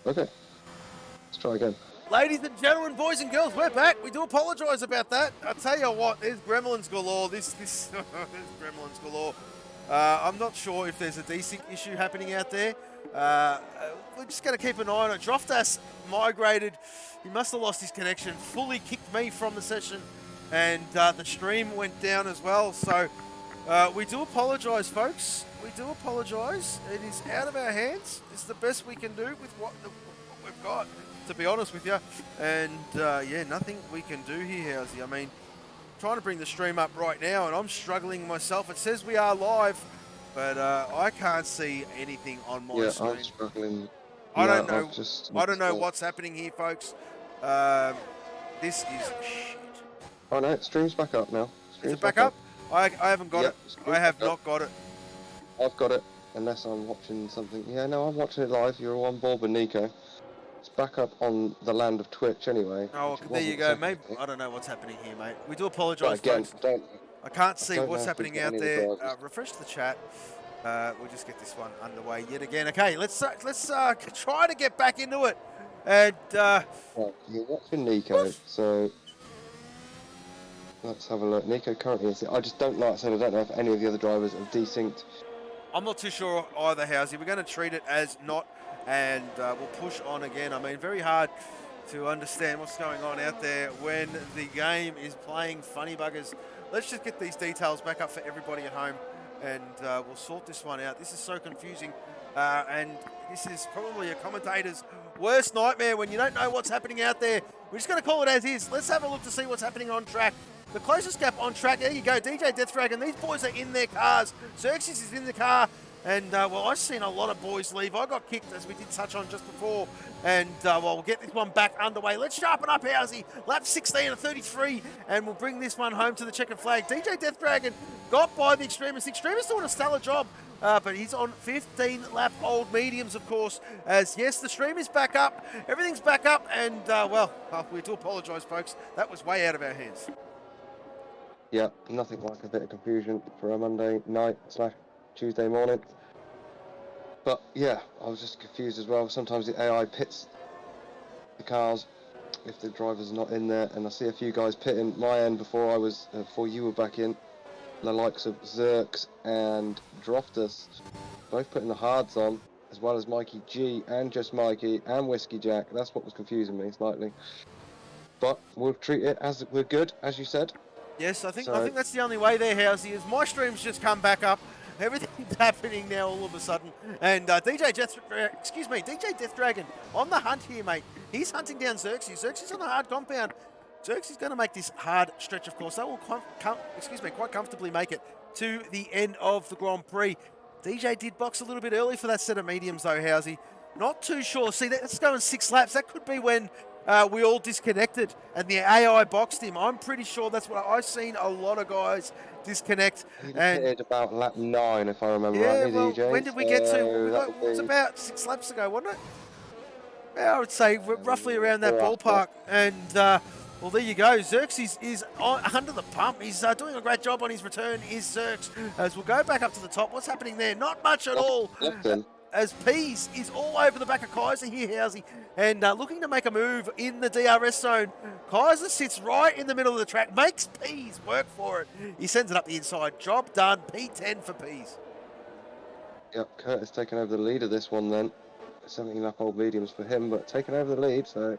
Okay. Let's try again. Ladies and gentlemen, boys and girls, we're back. We do apologise about that. I tell you what, there's gremlins galore. There's gremlins galore. I'm not sure if there's a desync issue happening out there. We're just going to keep an eye on it. Droftas migrated. He must have lost his connection. Fully kicked me from the session, and the stream went down as well. So we do apologise, folks. We do apologise. It is out of our hands. It's the best we can do with what we've got, to be honest with you. And yeah, nothing we can do here, Housey. I mean, trying to bring the stream up right now, and I'm struggling myself. It says we are live, but I can't see anything on my screen. I'm struggling. I don't know. I don't know what's happening here, folks. This is shit. Oh no, stream's back up now. Is it back up? I haven't got it. I have not got it. I've got it, unless I'm watching something. Yeah, no, I'm watching it live. You're on board with Nico. It's back up on the land of Twitch anyway. Oh, there you go. Maybe I don't know what's happening here, mate. We do apologise, folks. I can't see what's happening out there. Refresh the chat. We'll just get this one underway yet again. Okay, let's try to get back into it. And well, you're watching Nico, so let's have a look. Nico currently is. I just don't like. I said I don't know if any of the other drivers have desynced. I'm not too sure either, Housey. We're going to treat it as not, and we'll push on again. I mean, very hard to understand what's going on out there when the game is playing funny buggers. Let's just get these details back up for everybody at home, and we'll sort this one out. This is so confusing, and this is probably a commentator's worst nightmare when you don't know what's happening out there. We're just going to call it as is. Let's have a look to see what's happening on track. The closest gap on track, there you go, DJ Death Dragon. These boys are in their cars. Xerxes is in the car. And, well, I've seen a lot of boys leave. I got kicked, as we did touch on just before. And, well, we'll get this one back underway. Let's sharpen up, Housey. Lap 16 of 33. And we'll bring this one home to the checkered flag. DJ Death Dragon got by the Extremist. Extremist doing a stellar job. But he's on 15-lap old mediums, of course. As, yes, the stream is back up. Everything's back up. And, well, we do apologise, folks. That was way out of our hands. Yeah, nothing like a bit of confusion for a Monday night / Tuesday morning. But yeah, I was just confused as well. Sometimes the AI pits the cars if the driver's not in there, and I see a few guys pitting my end before you were back in. The likes of Xerx and Droftus, both putting the hards on, as well as Mikey G and Just Mikey and Whiskey Jack. That's what was confusing me slightly. But we'll treat it as we're good, as you said. Yes, I think that's the only way there, Housey, is my stream's just come back up. Everything's happening now all of a sudden. And DJ Death Dragon on the hunt here, mate. He's hunting down Xerxes. Xerxes on the hard compound. Xerxes going to make this hard stretch, of course. They will quite comfortably make it to the end of the Grand Prix. DJ did box a little bit early for that set of mediums, though, Housey. Not too sure. See, that's going 6 laps. That could be when we all disconnected and the AI boxed him. I'm pretty sure that's what I've seen a lot of guys disconnect. He did about lap 9, if I remember rightly, well, DJ. when did we get to? It was about 6 laps ago, wasn't it? Yeah, I would say roughly around that ballpark. And, well, there you go. Xerxes is under the pump. He's doing a great job on his return, is Xerx. As we'll go back up to the top. What's happening there? Not much at all. As Pease is all over the back of Kaiser here, Housey, and looking to make a move in the DRS zone. Kaiser sits right in the middle of the track, makes Pease work for it. He sends it up the inside. Job done. P10 for Pease. Yep, Curtis taking over the lead of this one then. 17-lap old mediums for him, but taking over the lead, so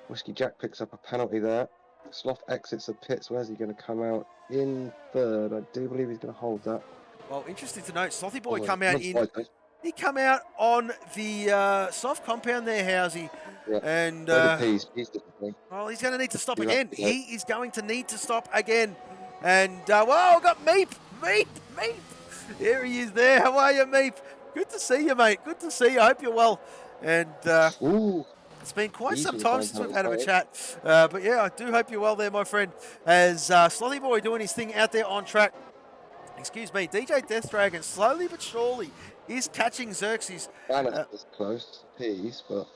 Whiskey Jack picks up a penalty there. Sloth exits the pits. Where's he going to come out? In third. I do believe he's going to hold that. Well, interesting to note, Slothy Boy come out in... He come out on the soft compound there, Housey. Yeah. And well, he's going to need to stop again. He is going to need to stop again. And whoa, got Meep. There he is there. How are you, Meep? Good to see you, mate. Good to see you. I hope you're well. And it's been quite some time since we've had a chat. But yeah, I do hope you're well there, my friend. As Slothy Boy doing his thing out there on track. Excuse me, DJ Death Dragon, slowly but surely, is catching Xerxes. Banner is close to Pease, but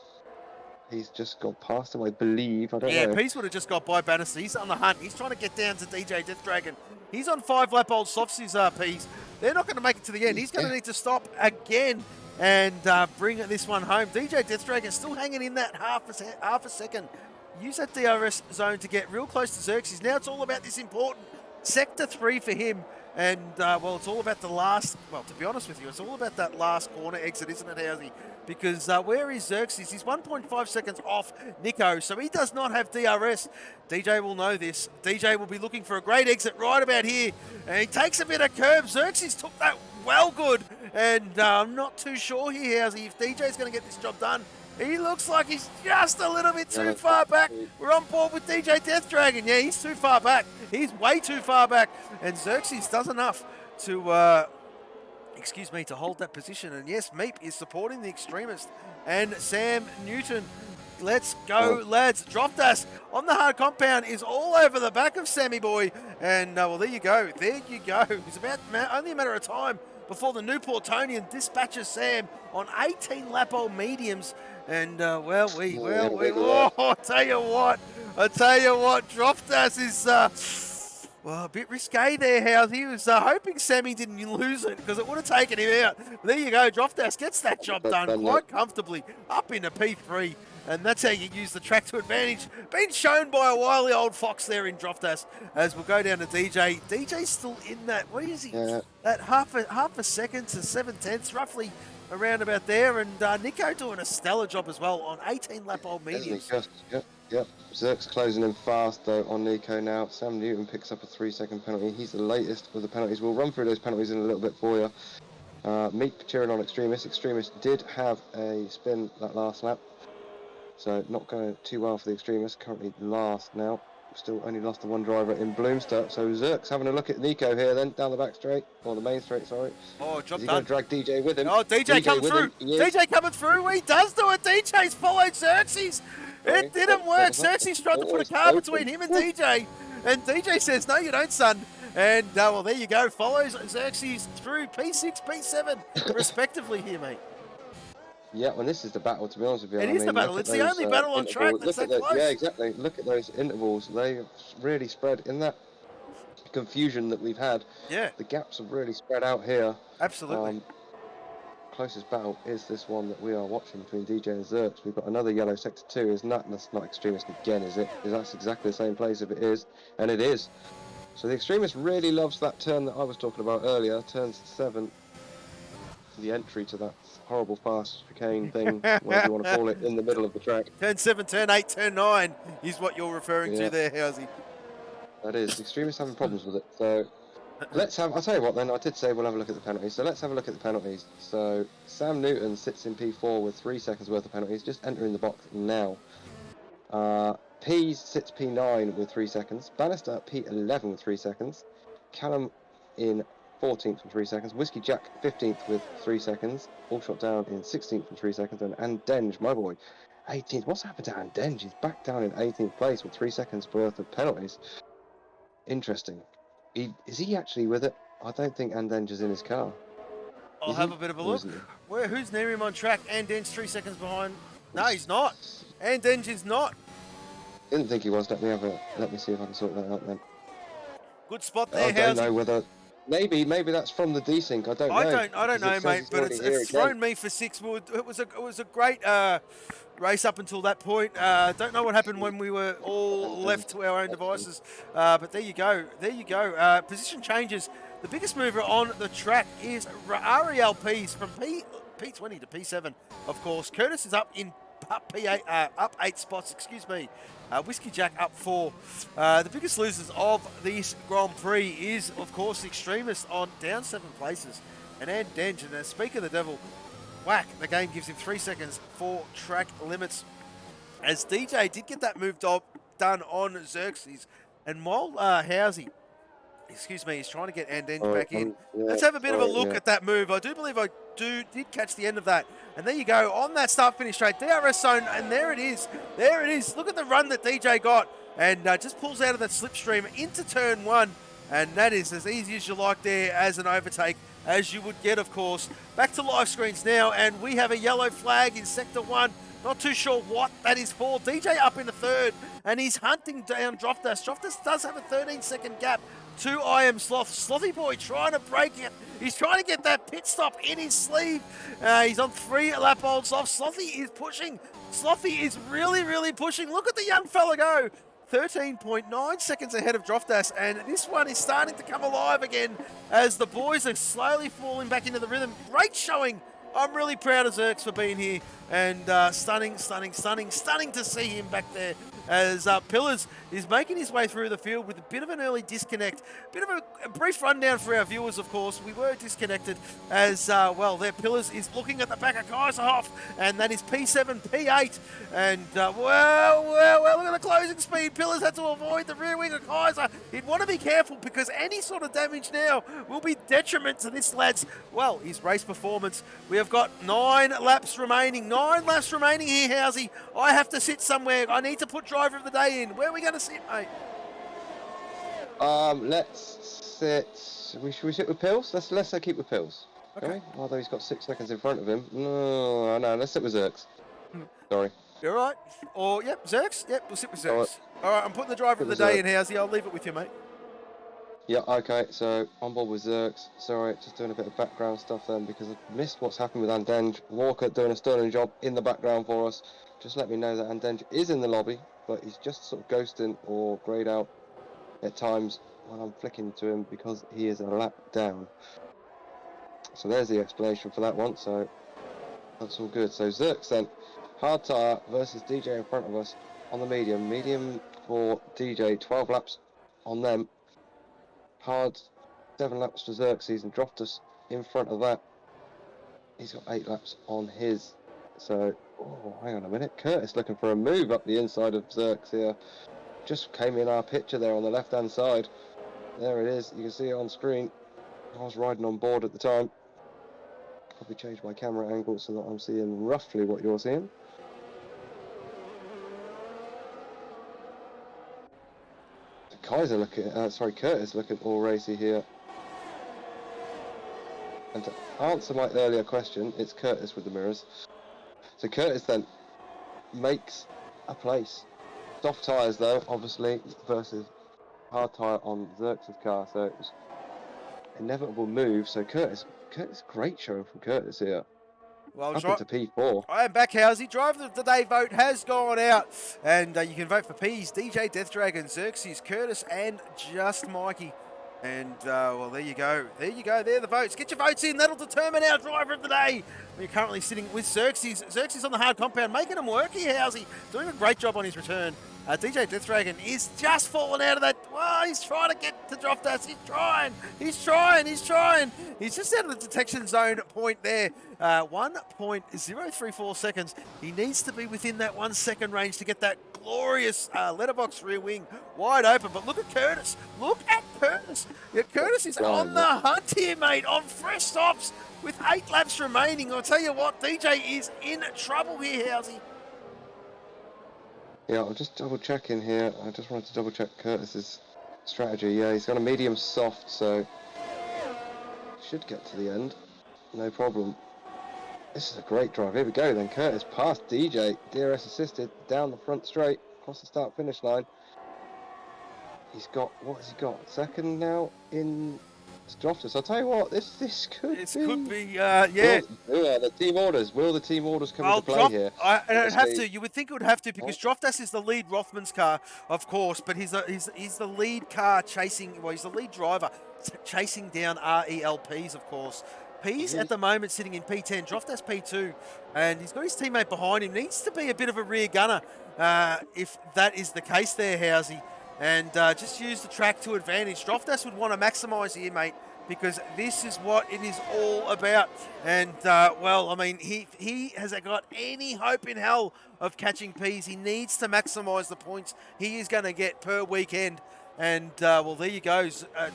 he's just got past him, I believe. I don't know. Yeah, Pease would have just got by Bannister. He's on the hunt. He's trying to get down to DJ Death Dragon. He's on 5-lap old softsies, Pease. They're not going to make it to the end. He's going to need to stop again. and bring this one home. DJ Death Dragon still hanging in that half a second. Use that DRS zone to get real close to Xerxes. Now it's all about this important Sector 3 for him. And, well, it's all about the last, well, to be honest with you, it's all about that last corner exit, isn't it, Housey? Because where is Xerxes? He's 1.5 seconds off Nico, so he does not have DRS. DJ will know this. DJ will be looking for a great exit right about here. And he takes a bit of curb. Xerxes took that well good. And I'm not too sure here, Housey, if DJ's going to get this job done. He looks like he's just a little bit too far back. We're on board with DJ Death Dragon. Yeah, he's too far back. He's way too far back. And Xerxes does enough to, to hold that position. And yes, Meep is supporting the Extremist. And Sam Newton, let's go, lads. Dropdas on the hard compound is all over the back of Sammy Boy. And, well, there you go. There you go. It's about only a matter of time before the Newportonian dispatches Sam on 18 lap old mediums. And, I tell you what, Dropdas is, well, a bit risque there, House. He was hoping Sammy didn't lose it because it would have taken him out. But there you go, Dropdas gets that job done quite comfortably up into P3. And that's how you use the track to advantage. Been shown by a wily old fox there in Dropdas. As we'll go down to DJ. DJ's still in that, what is he? Yeah. That half a second to 7/10, roughly around about there. And Nico doing a stellar job as well on 18 lap old mediums. Yep. Zerk's closing in fast though on Nico now. Sam Newton picks up a 3-second penalty. He's the latest of the penalties. We'll run through those penalties in a little bit for you. Meep cheering on Extremist. Extremist did have a spin that last lap. So not going too well for the Extremists. Currently last now. Still only lost the one driver in Bloomster. So Zerk's having a look at Nico here then, down the back straight. Or the main straight, sorry. Oh, job done. He's going to drag DJ with him. Oh, DJ coming through. DJ coming through. He does do it. DJ's followed Xerxes. It didn't work. Xerxes tried to put a car between him and DJ. And DJ says, no, you don't, son. And, well, there you go. Follows Xerxes through P6, P7, respectively here, mate. Yeah, well, this is the battle, to be honest with you. It is the battle. It's the only battle on track that's that close. Yeah, exactly. Look at those intervals. They really spread in that confusion that we've had. Yeah. The gaps have really spread out here. Absolutely. Closest battle is this one that we are watching between DJ and Zerks. We've got another yellow sector 2. That's not Extremist again, is it? That's exactly the same place if it is. And it is. So the Extremist really loves that turn that I was talking about earlier. Turn 7. The entry to that horrible fast chicane thing, whatever you want to call it, in the middle of the track. Turn 7, turn 8, turn 9 is what you're referring to there, Housey. That is. The Extremists having problems with it. So I'll tell you what then, I did say we'll have a look at the penalties. So let's have a look at the penalties. So Sam Newton sits in P4 with 3 seconds worth of penalties, just entering the box now. Pease sits P9 with 3 seconds. Bannister at P11 with 3 seconds. Callum in 14th with 3 seconds. Whiskey Jack 15th with 3 seconds. All shot down in 16th with 3 seconds. And Andenge, my boy, 18th. What's happened to Andenge? He's back down in 18th place with 3 seconds worth of penalties. Interesting. Is he actually with it? I don't think Andenge is in his car. I'll have a bit of a look. Who's near him on track? Andenge 3 seconds behind. No, he's not. Andenge is not. Didn't think he was. Let me see if I can sort that out then. Good spot there, I don't know whether. Maybe that's from the desync. I don't know. I don't know, mate. But it's thrown me for 6 wood. It was a great race up until that point. Don't know what happened when we were all left to our own devices. But there you go. Position changes. The biggest mover on the track is RELPs from P20 to P7. Of course, Curtis is up 8 spots. Excuse me. Whiskey Jack up 4. The biggest losers of this Grand Prix is, of course, the Extremist on down 7 places. And Andenge, and speak of the devil, whack, the game gives him 3 seconds for track limits. As DJ did get that move done on Xerxes. And while Housey, is trying to get Andenge back in. Let's have a bit of a look at that move. I do believe I did catch the end of that. And there you go, on that start-finish straight, DRS zone, and there it is. Look at the run that DJ got. And just pulls out of that slipstream into turn 1. And that is as easy as you like there as an overtake, as you would get, of course. Back to live screens now, and we have a yellow flag in Sector 1. Not too sure what that is for. DJ up in the 3rd, and he's hunting down Droftas. Droftas does have a 13-second gap to I Am Sloth. Slothy boy trying to break it. He's trying to get that pit stop in his sleeve. He's on 3 lap olds off. Slothy is pushing. Slothy is really, really pushing. Look at the young fella go. 13.9 seconds ahead of Droftas, and this one is starting to come alive again as the boys are slowly falling back into the rhythm. Great showing. I'm really proud of Zerks for being here, and stunning to see him back there as Pillars is making his way through the field with a bit of an early disconnect. Bit of a brief rundown for our viewers, of course. We were disconnected as, well, their Pillars is looking at the back of Kaiserhoff, and that is P7, P8, and, well, look at the closing speed. Pillars had to avoid the rear wing of Kaiser. He'd want to be careful because any sort of damage now will be detriment to this lad's, well, his race performance. We have got 9 laps remaining. 9 laps remaining here, Housey. I have to sit somewhere. I need to put driver of the day in. Where are we going to sit, mate? Let's sit. Should we sit with Pills? Let's keep with Pills. Okay. Although he's got 6 seconds in front of him. No, let's sit with Zerks. Sorry. You're all right. Or, yep, Zerks. Yep, we'll sit with Zerks. All right, I'm putting the driver of the day in, Housey. I'll leave it with you, mate. Yeah, okay, so on board with Zerks. Sorry, just doing a bit of background stuff then because I missed what's happened with Andenge. Walker doing a sterling job in the background for us. Just let me know that Andenge is in the lobby, but he's just sort of ghosting or greyed out at times when I'm flicking to him because he is a lap down. So there's the explanation for that one, so that's all good. So Zerks then, hard tyre versus DJ in front of us on the medium. Medium for DJ, 12 laps on them. Hard 7 laps for Xerxes and dropped us in front of that. He's got 8 laps on his. So, hang on a minute. Curtis looking for a move up the inside of Xerx here. Just came in our picture there on the left hand side. There it is. You can see it on screen. I was riding on board at the time. Probably changed my camera angle so that I'm seeing roughly what you're seeing. Curtis looking all racy here. And to answer my earlier question, it's Curtis with the mirrors. So Curtis then makes a place. Soft tyres though, obviously, versus hard tyre on Xerxes' car. So it was inevitable move. So Curtis, great showing from Curtis here. Well, up into P4. I am back, Housey. Driver of the day vote has gone out. And you can vote for P's, DJ, Death Dragon, Xerxes, Curtis, and Just Mikey. And, well, there you go. There you go. There are the votes. Get your votes in. That'll determine our driver of the day. We're currently sitting with Xerxes. Xerxes on the hard compound, making him work here, Housey. Doing a great job on his return. DJ Death Dragon is just falling out of that. Well, he's trying to get to Droftas. He's trying. He's just out of the detection zone point there. 1.034 seconds. He needs to be within that 1 second range to get that glorious letterbox rear wing wide open. But look at Curtis. Yeah, Curtis is on the hunt here, mate, on fresh stops with 8 laps remaining. I'll tell you what, DJ is in trouble here, Housey. Yeah, I'm just double checking here. I just wanted to double check Curtis's strategy. Yeah, he's got a medium soft, so should get to the end. No problem. This is a great drive. Here we go then. Curtis past DJ. DRS assisted down the front straight across the start finish line. He's got, what has he got? Second now in Droftas. I'll tell you what, this could be. Yeah. The team orders. Will the team orders come into play here? I don't have to. You would think it would have to because Droftas is the lead Rothman's car, of course, but he's the lead car chasing. Well, he's the lead driver chasing down RELPs, of course. P's at the moment sitting in P10, Droftas P2, and he's got his teammate behind him. Needs to be a bit of a rear gunner if that is the case there, Housey. And just use the track to advantage. Droftas would want to maximise here, mate, because this is what it is all about. And, well, I mean, he hasn't got any hope in hell of catching P's. He needs to maximise the points he is going to get per weekend. And, well, there you go.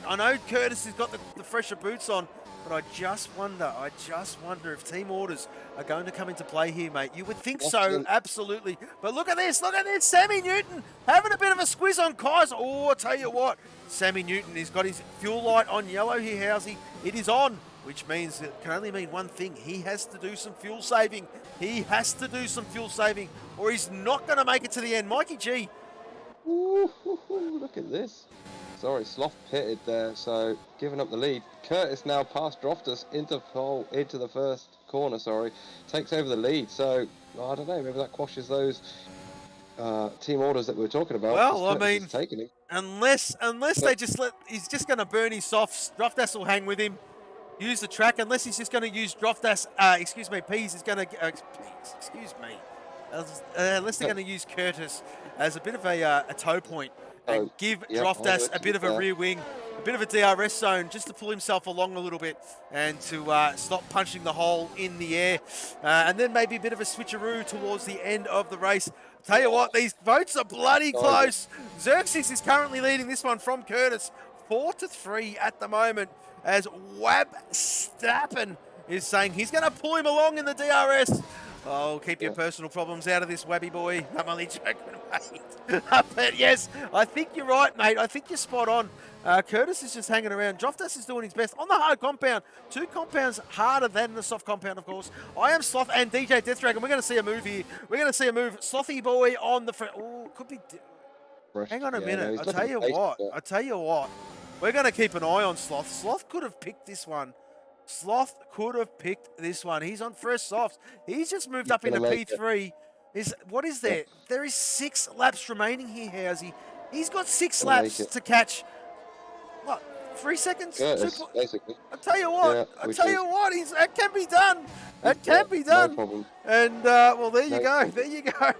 I know Curtis has got the fresher boots on, but I just wonder if team orders are going to come into play here, mate. You would think so, absolutely. But look at this, Sammy Newton having a bit of a squeeze on Kaiser. Oh, I tell you what, Sammy Newton has got his fuel light on yellow here, Housey. It is on, which means it can only mean one thing. He has to do some fuel saving. Or he's not going to make it to the end. Mikey G. Ooh, look at this. Sorry, Sloth pitted there, so giving up the lead. Curtis now past Droftus into the first corner, sorry. Takes over the lead, so I don't know, maybe that quashes those team orders that we were talking about. Well, I Curtis mean, is taking it. unless they just he's just going to burn his softs. Droftus will hang with him, use the track, unless he's just going to use Droftus, Pease is going to, unless they're going to use Curtis as a bit of a tow point and give Droftus a bit of a rear wing, a bit of a DRS zone, just to pull himself along a little bit and to stop punching the hole in the air. And then maybe a bit of a switcheroo towards the end of the race. Tell you what, these votes are bloody close. Xerxes is currently leading this one from Curtis, 4-3 at the moment, as Wab Stappen is saying he's going to pull him along in the DRS. Oh, keep your personal problems out of this, Wabby boy. I'm only joking, mate. But yes, I think you're right, mate. I think you're spot on. Curtis is just hanging around. Droftus is doing his best on the hard compound. 2 compounds harder than the soft compound, of course. I am Sloth and DJ Deathdragon. We're going to see a move here. We're going to see a move. Slothy boy on the front. Oh, could be. Hang on a minute. I tell you what. We're going to keep an eye on Sloth. Sloth could have picked this one. He's on first softs. He's just moved up into P3. What is there? There is 6 laps remaining here, Housey. He's got 6 laps to catch. What? 3 seconds? Basically. I tell you what. That can be done. That can be done. No problem. And well, there you go. There you go.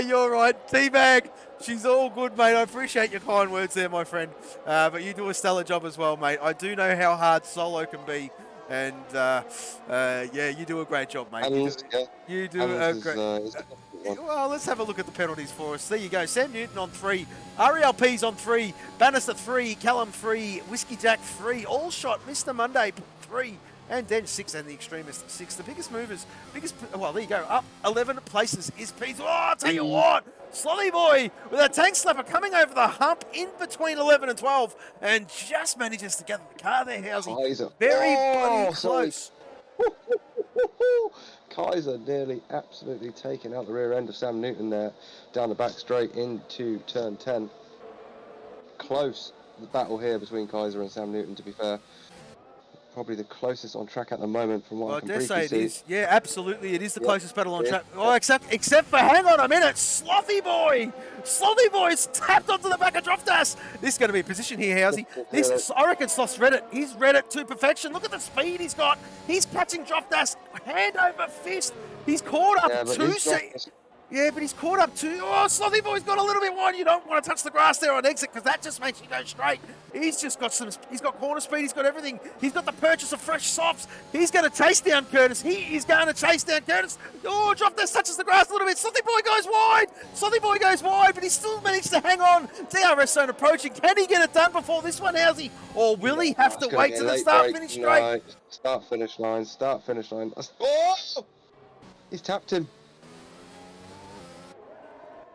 You're right. Teabag. She's all good, mate. I appreciate your kind words there, my friend. But you do a stellar job as well, mate. I do know how hard solo can be. And, yeah, you do a great job, mate. You do a great... Well, let's have a look at the penalties for us. There you go. Sam Newton on 3. RELP's on 3. Bannister 3. Callum 3. Whiskey Jack 3. All shot. Mr. Monday 3. And then 6, and the extremist 6. The biggest movers, well, there you go. Up 11 places is Pete. Oh, I'll tell you what. Slothy boy with a tank slapper coming over the hump in between 11 and 12 and just manages to get the car there, Housey. Very bloody close. Kaiser nearly absolutely taking out the rear end of Sam Newton there, down the back straight into turn 10. Close the battle here between Kaiser and Sam Newton, to be fair. Probably the closest on track at the moment from what I can briefly see. Is. Yeah, absolutely. It is the closest battle on track. Oh, except for, hang on a minute, Slothy boy! Slothy boy's tapped onto the back of Droftus. This is going to be a position here, Housey. I reckon Sloth's read it. He's read it to perfection. Look at the speed he's got. He's catching Droftus hand over fist. He's caught up 2 seconds. Yeah, but he's caught up 2. Oh, Slothy boy's got a little bit wide. You don't want to touch the grass there on exit because that just makes you go straight. He's just got he's got corner speed. He's got everything. He's got the purchase of fresh softs. He's going to chase down Curtis. He is going to chase down Curtis. Oh, Droftus touches the grass a little bit. Slothy boy goes wide. Slothy boy goes wide, but he still managed to hang on. DRS zone approaching. Can he get it done before this one, Housey? Or will he have to wait to the start-finish straight? No, start-finish line. Start-finish line. Oh! He's tapped him.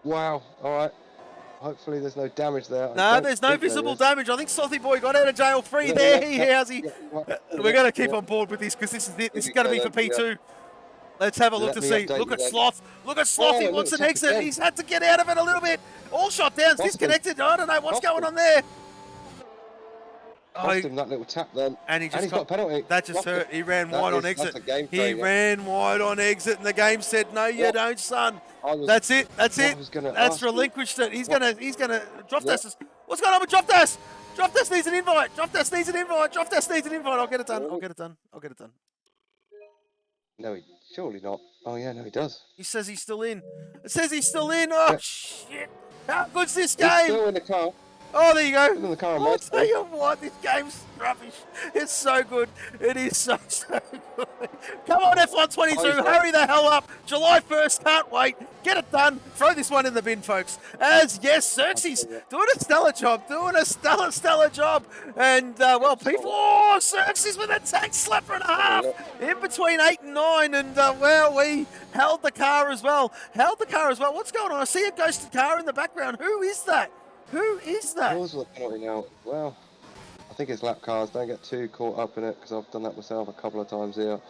Wow, alright. Hopefully there's no damage there. No, there's no visible damage. I think Slothy boy got out of jail free there. We're going to keep on board with this because this is it. This is going to be for P2. Let's have a look to see. Look at Sloth. Look at Sloth. He wants an exit. He's had to get out of it a little bit. All shot downs, disconnected. I don't know what's going on there. Cost him that little tap then. And he's got a penalty. That just hurt. He ran wide on exit. He ran wide on exit, and the game said, "No, you don't, son." That's it. That's it. That's relinquished it. He's gonna. Droftus. What's going on with Droftus? Droftus needs an invite. Droftus needs an invite. Droftus needs an invite. I'll get it done. No, surely not. Oh yeah, no, he does. He says he's still in. It says he's still in. Oh shit! How good's this game? He's still in the car. Oh, there you go. In the car, I'll tell you what, this game's rubbish. It's so good. It is so good. Come on, F122, hurry the hell up. July 1st, can't wait. Get it done. Throw this one in the bin, folks. As, yes, Xerxes doing a stellar job. Stellar job. And, well, people, Xerxes with a tank slapper and a half. In between 8 and 9. And, well, we held the car as well. What's going on? I see a ghosted car in the background. Who is that? Who is that? Who's the penalty now? Well, I think it's lap cars. Don't get too caught up in it because I've done that myself a couple of times here.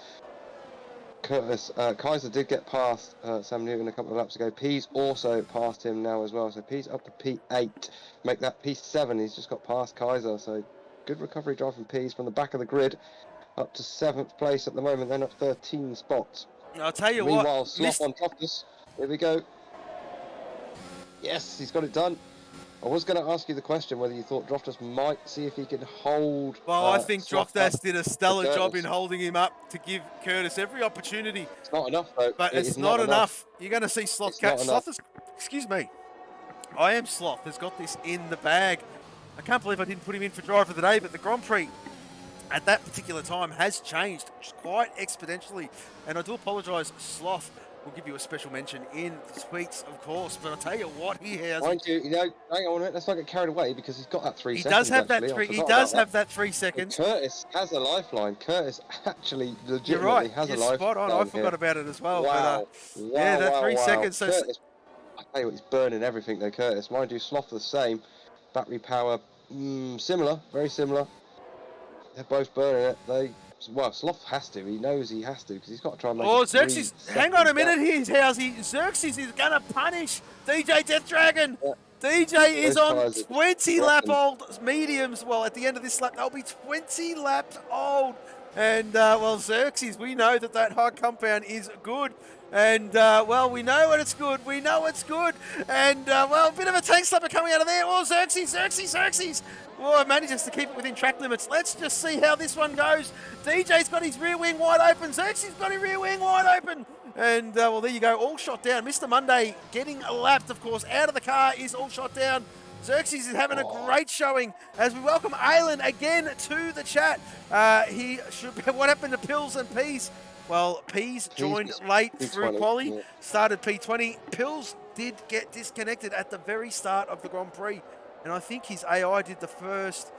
Curtis. Kaiser did get past Sam Newton a couple of laps ago. P's also passed him now as well. So P's up to P8. Make that P7. He's just got past Kaiser. So good recovery drive from P's from the back of the grid. Up to 7th place at the moment. Then up 13 spots. I'll tell you Meanwhile, what. Sloth on Droftus. Here we go. Yes, he's got it done. I was going to ask you the question whether you thought Droftus might see if he could hold. Well, I think Droftus did a stellar job Curtis. in holding him up to give Curtis every opportunity. It's not enough, though. But it's not enough. You're going to see Sloth catch. Sloth is, excuse me. I am Sloth has got this in the bag. I can't believe I didn't put him in for driver of the day, but the Grand Prix at that particular time has changed quite exponentially. And I do apologise, Sloth. We'll give you a special mention in the tweets, of course. But I'll tell you what, he has. Mind you, hang on a minute. Let's not get carried away because he's got that 3 seconds. He does have that 3. He does have that 3 seconds. And Curtis has a lifeline. Curtis actually legitimately has a lifeline. You're spot on. I forgot about it as well. Wow. But, yeah, that 3 seconds. So Curtis, I tell you what, he's burning everything though, Curtis. Mind you, Sloth the same. Battery power, similar, very similar. They're both burning it. Well, Sloth has to. He knows he has to because he's got to try and make. Oh, Xerxes! Hang on a minute here, Housey. Xerxes is going to punish DJ Death Dragon. Yeah. DJ is on 20 lap old mediums. Well, at the end of this lap, they'll be 20 laps old. And well, Xerxes, we know that high compound is good. And well, we know when it's good. We know it's good. And well, a bit of a tank slapper coming out of there. Oh, Xerxes! Oh, manages to keep it within track limits. Let's just see how this one goes. DJ's got his rear wing wide open. Xerxes got his rear wing wide open. And well, there you go, all shot down. Mr. Monday getting lapped, of course, out of the car is all shot down. Xerxes is having a great showing as we welcome Aylin again to the chat. He should be, what happened to Pills and Peas? Well, Peas joined late through quali, started P20. Pills did get disconnected at the very start of the Grand Prix. And I think his AI did the first,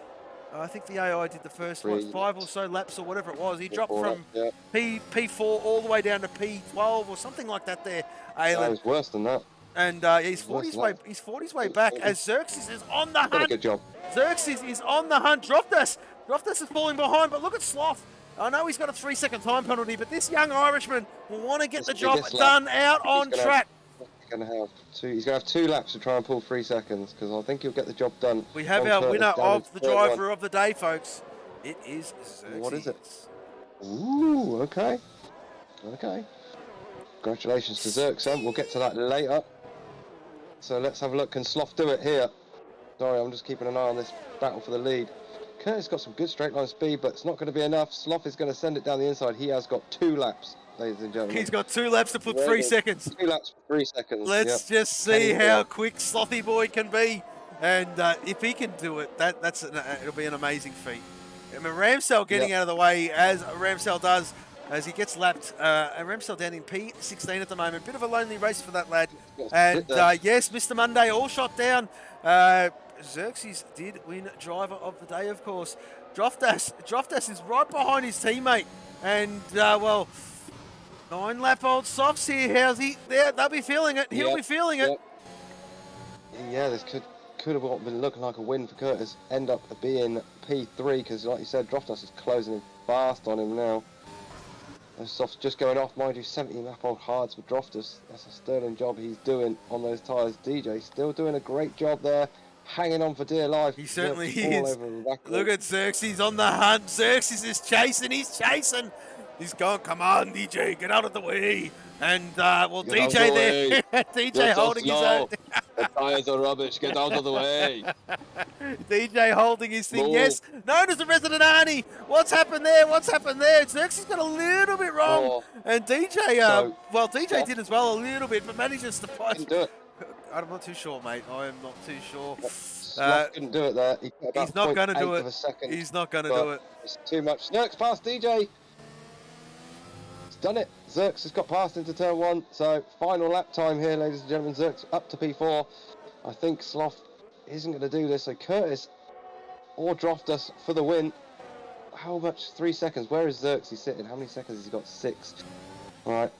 what, 5 or so laps or whatever it was. He dropped from P4 all the way down to P12 or something like that there, Aylin. That was worse than that. And he's fought his way back as Xerxes is on the hunt. Good job. Xerxes is on the hunt. Droftus is falling behind, but look at Sloth. I know he's got a 3-second time penalty, but this young Irishman will want to get the job done out on track. He's going to have 2 laps to try and pull 3 seconds because I think he'll get the job done. We have our winner of the driver of the day, folks. It is Xerxes. What is it? Ooh, okay. Congratulations to Xerxes. We'll get to that later. So let's have a look. Can Sloth do it here? Sorry, I'm just keeping an eye on this battle for the lead. Curtis got some good straight line speed, but it's not going to be enough. Sloth is going to send it down the inside. He has got 2 laps, ladies and gentlemen. He's got 2 laps to put 3 seconds. 2 laps for 3 seconds. Let's just see how quick Slothy boy can be. And if he can do it, it'll be an amazing feat. I mean, Ramsell getting out of the way as Ramsell does as he gets lapped. Ramsell down in P16 at the moment. Bit of a lonely race for that lad. And yes, Mr. Monday all shot down. Xerxes did win driver of the day, of course. Droftus is right behind his teammate. And, well, 9 lap old Softs here. How's he? There, they'll be feeling it. He'll be feeling it. Yeah, this could have been looking like a win for Curtis. End up being P3 because, like you said, Droftus is closing in fast on him now. Those Softs just going off, mind you, 17 lap old hards for Droftus. That's a sterling job he's doing on those tyres. DJ still doing a great job there. Hanging on for dear life. He certainly is. Look at Xerxes on the hunt. Xerxes is chasing. He's chasing. He's going, come on, DJ, get out of the way. And, well, get DJ there. DJ holding his own. The tyres are rubbish. Get out of the way. DJ holding his thing. Move. Yes, known as the resident Arnie. What's happened there? Xerxes got a little bit wrong. And DJ, well, DJ did as well a little bit, but manages to fight. Didn't do it. I'm not too sure, mate. I am not too sure. Sloth couldn't do it there. He's not going to do it. He's not going to do it. It's too much. Xerxes past DJ. He's done it. Xerxes has got past into turn 1. So final lap time here, ladies and gentlemen. Xerxes up to P4. I think Sloth isn't going to do this. So Curtis or Droftus for the win. How much? 3 seconds. Where is Xerxes sitting? How many seconds has he got? 6. All right.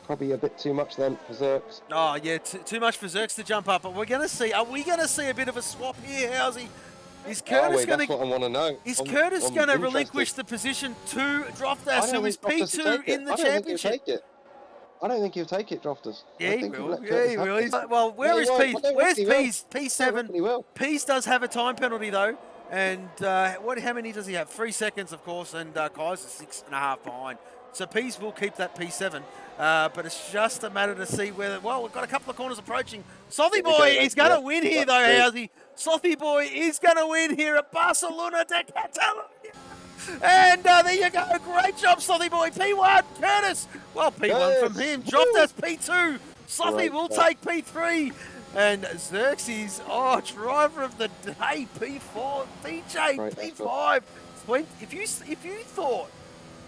Probably a bit too much then for Xerxes. Oh, yeah, too much for Xerxes to jump up. But we're going to see, are we going to see a bit of a swap here, Housey? Is Curtis going That's what I want to know. Is I'm Curtis going to interested. relinquish the position to I Droftas, don't who is think Droftus will P2 take it. in the I don't think he'll championship? take it. I don't think he'll take it, Droftus. Yeah, I he think he'll will. let Yeah, Curtis he have will. this. Well, where is Pease? Where's Pease? I P7. reckon he will. Pease does have a time penalty though, and how many does he have? 3 seconds, of course, and Kaiser's 6.5 behind. So Pease will keep that P7, but it's just a matter to see whether. Well, we've got a couple of corners approaching. Slothy Boy is going to win here, though. Housey. Slothy Boy is going to win here at Barcelona de Catalunya. And there you go. Great job, Slothy Boy. P1, Curtis. Well, P1 from him. Droftas P2. Slothy will take P3. And Xerxes, driver of the day, P4. DJ, P5.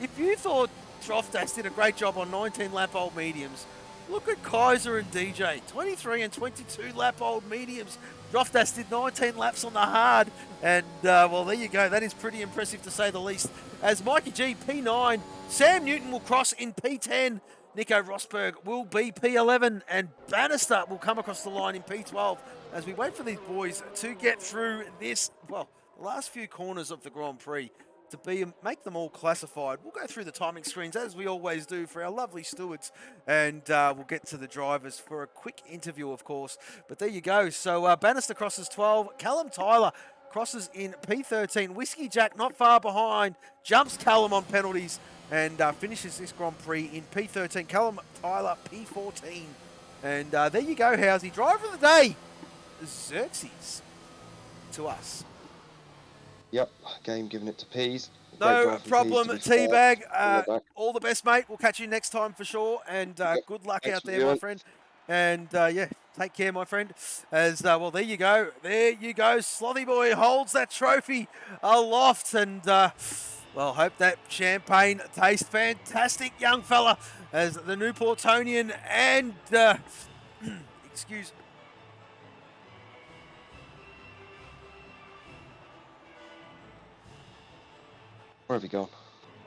If you thought Droftas did a great job on 19-lap-old mediums, look at Kaiser and DJ, 23 and 22-lap-old mediums. Droftas did 19 laps on the hard, and well, there you go. That is pretty impressive to say the least. As Mikey G, P9, Sam Newton will cross in P10, Nico Rosberg will be P11, and Bannister will come across the line in P12 as we wait for these boys to get through this, well, the last few corners of the Grand Prix to make them all classified. We'll go through the timing screens as we always do for our lovely stewards, and we'll get to the drivers for a quick interview, of course. But there you go. So Bannister crosses 12. Callum Tyler crosses in P13. Whiskey Jack not far behind. Jumps Callum on penalties and finishes this Grand Prix in P13. Callum Tyler P14. And there you go, Housey. Driver of the day, Xerxes, to us. Yep, game giving it to Pease. No problem, Teabag. All the best, mate. We'll catch you next time for sure. And good luck out there, my friend. And yeah, take care, my friend. As well, there you go. There you go. Slothy Boy holds that trophy aloft. And well, hope that champagne tastes fantastic, young fella. As the Newportonian and excuse me. Where have you gone?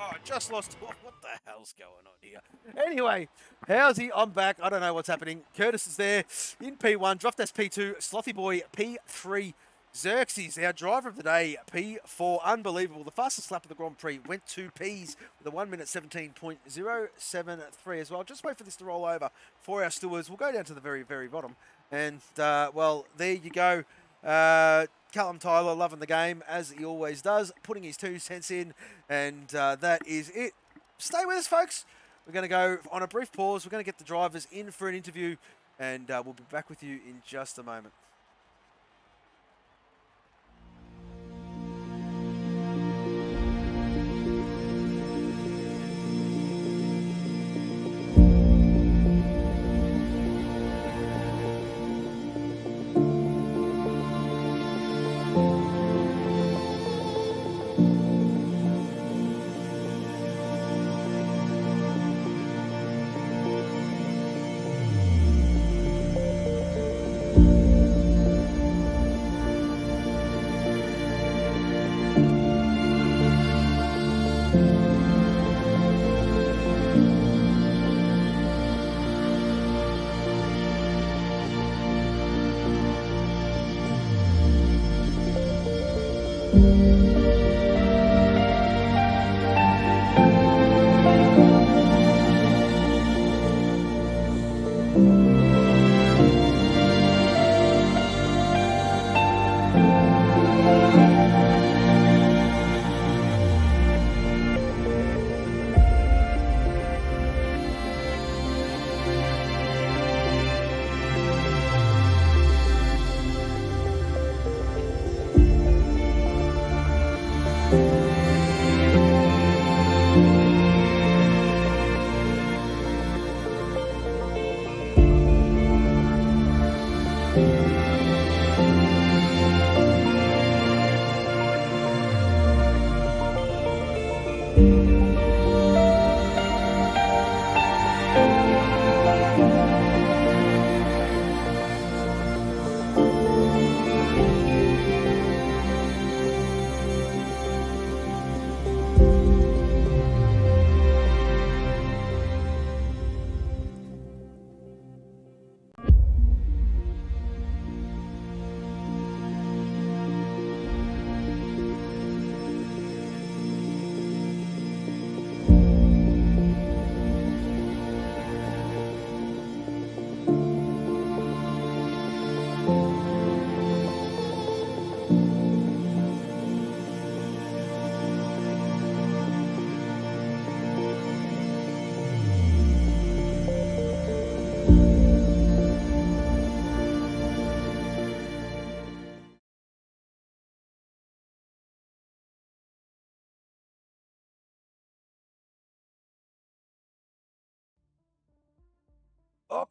Oh, I just lost. What the hell's going on here? Anyway, Housey, I'm back. I don't know what's happening. Curtis is there in P1. Droftas P2. Slothy Boy P3. Xerxes, our driver of the day, P4. Unbelievable. The fastest lap of the Grand Prix went 2 Ps with a 1 minute 17.073 as well. Just wait for this to roll over for our stewards. We'll go down to the very, very bottom. And, well, there you go. Callum Tyler loving the game, as he always does, putting his 2 cents in, and that is it. Stay with us, folks. We're going to go on a brief pause. We're going to get the drivers in for an interview, and we'll be back with you in just a moment.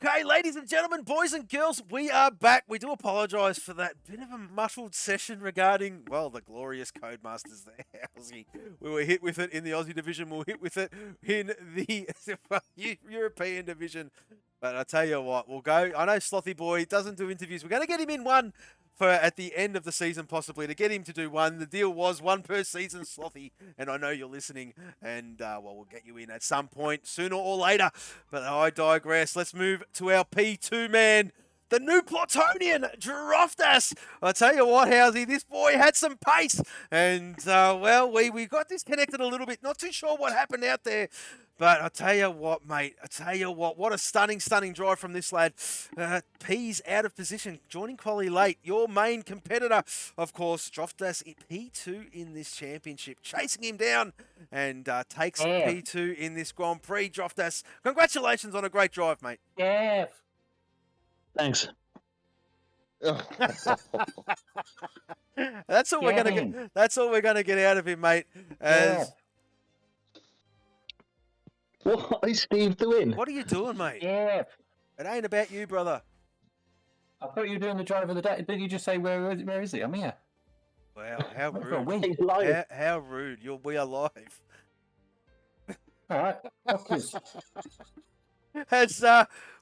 Okay, ladies and gentlemen, boys and girls, we are back. We do apologise for that bit of a muddled session regarding, well, the glorious Codemasters there, Aussie. We were hit with it in the Aussie division. We were hit with it in the European division. But I tell you what, we'll go. I know Slothy Boy doesn't do interviews. We're going to get him in one for at the end of the season, possibly, to get him to do one. The deal was one per season, Slothy, and I know you're listening, and, well, we'll get you in at some point, sooner or later, but I digress. Let's move to our P2 man, the new Plutonian, Droftas. I tell you what, Housey, this boy had some pace, and, well, we got disconnected a little bit. Not too sure what happened out there, but I tell you what, mate. I tell you what a stunning drive from this lad. P's out of position, joining quali late. Your main competitor, of course, Droftas P2 in this championship, chasing him down and takes P2 in this Grand Prix. Droftas, congratulations on a great drive, mate. Yeah. Thanks. That's all we're gonna get. That's all we're gonna get out of him, mate. What is Steve doing? What are you doing, mate? Yeah. It ain't about you, brother. I thought you were doing the drive of the day. Did you just say, where is he? I'm here. Wow, how rude. He's live. How rude. We are live. All right. It's,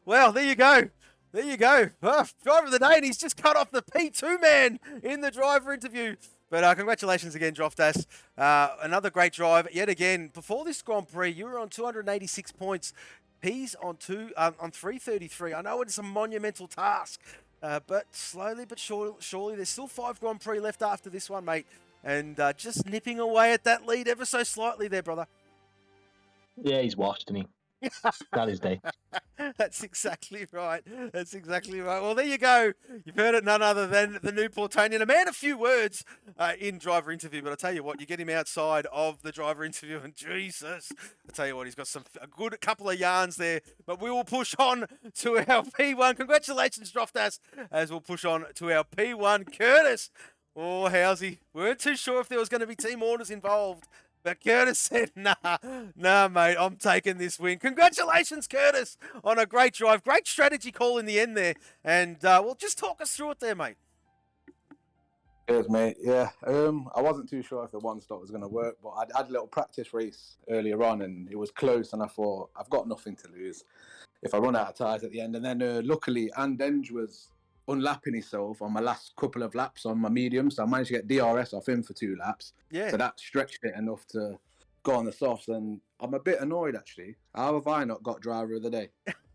well, there you go. There you go. Driver of the day, and he's just cut off the P2 man in the driver interview. But congratulations again, Droftas. Another great drive. Yet again, before this Grand Prix, you were on 286 points. P's on 333. I know it's a monumental task, but slowly but surely, there's still 5 Grand Prix left after this one, mate. And just nipping away at that lead ever so slightly there, brother. Yeah, he's washed, isn't he? That is day. That's exactly right. That's exactly right. Well, there you go. You've heard it, none other than the new Plutonian. A man of few words in driver interview, but I tell you what, you get him outside of the driver interview, and Jesus, I tell you what, he's got a good couple of yarns there. But we will push on to our P1. Congratulations, Droftas, as we'll push on to our P1. Curtis. Oh, Housey, we weren't too sure if there was going to be team orders involved. But Curtis said, nah, mate, I'm taking this win. Congratulations, Curtis, on a great drive. Great strategy call in the end there. And, well, just talk us through it there, mate. Cheers, mate. Yeah, I wasn't too sure if the one stop was going to work, but I had a little practice race earlier on, and it was close, and I thought, I've got nothing to lose if I run out of tyres at the end. And then, luckily, Andenge was unlapping himself on my last couple of laps on my medium, so I managed to get DRS off him for 2 laps. Yeah. So that stretched it enough to go on the softs, and I'm a bit annoyed actually. How have I not got driver of the day?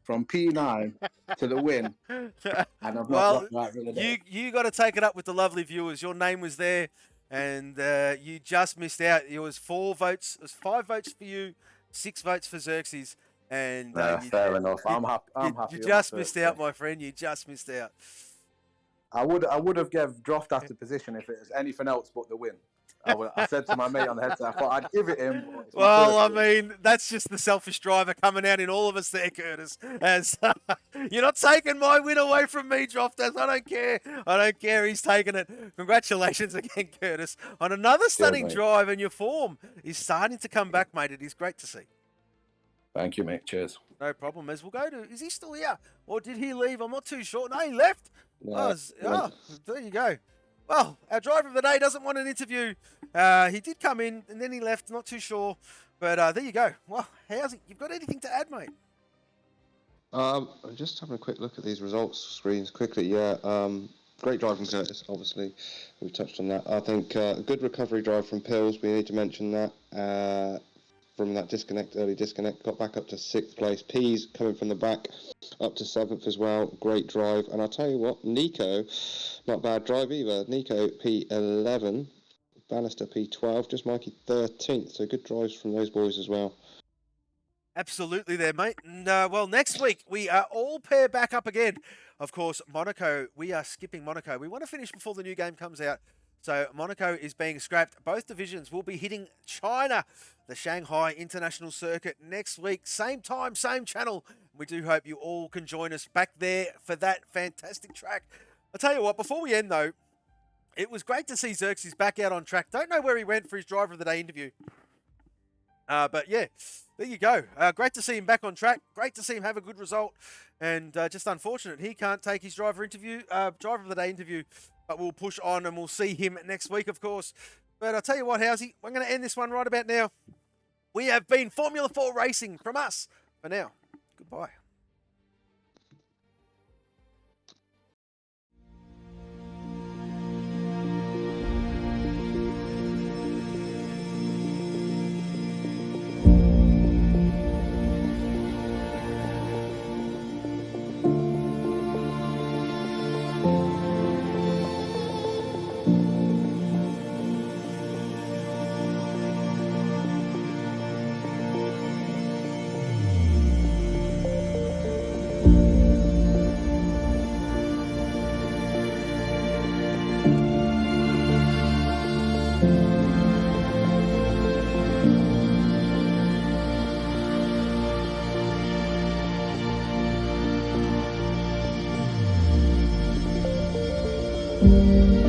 From P9 to the win, and I've not got driver of the day. You got to take it up with the lovely viewers. Your name was there, and you just missed out. It was 4 votes. It was 5 votes for you, 6 votes for Xerxes. And fair enough. I'm happy. You just missed out, my friend. You just missed out. I would have gave Droftas the position if it was anything else but the win. I said to my mate on the headset, I thought I'd give it him. Well, I mean, that's just the selfish driver coming out in all of us there, Curtis. As you're not taking my win away from me, Droftas. I don't care. I don't care. He's taking it. Congratulations again, Curtis, on another stunning drive, and your form is starting to come back, mate. It is great to see. Thank you, mate. Cheers. No problem. As we'll go to, is he still here? Or did he leave? I'm not too sure. No, he left. No, There you go. Well, our driver of the day doesn't want an interview. He did come in and then he left. Not too sure. But there you go. Well, how's it? You've got anything to add, mate? I'm just having a quick look at these results screens quickly. Yeah, great drive from Curtis, obviously. We touched on that. I think a good recovery drive from Pills. We need to mention that. From that early disconnect, got back up to 6th place. P's coming from the back up to 7th as well. Great drive. And I'll tell you what, Nico, not bad drive either. Nico P11, Bannister P12, just Mikey 13th. So good drives from those boys as well. Absolutely there, mate. And, well, next week, we are all pair back up again. Of course, Monaco, we are skipping Monaco. We want to finish before the new game comes out. So Monaco is being scrapped. Both divisions will be hitting China, the Shanghai International Circuit, next week. Same time, same channel. We do hope you all can join us back there for that fantastic track. I'll tell you what, before we end though, it was great to see Xerxes back out on track. Don't know where he went for his driver of the day interview. But yeah, there you go. Great to see him back on track. Great to see him have a good result. And just unfortunate he can't take his driver of the day interview. But we'll push on and we'll see him next week, of course. But I'll tell you what, Housey, I'm going to end this one right about now. We have been Formula 4 Racing from us for now. Goodbye. Thank you.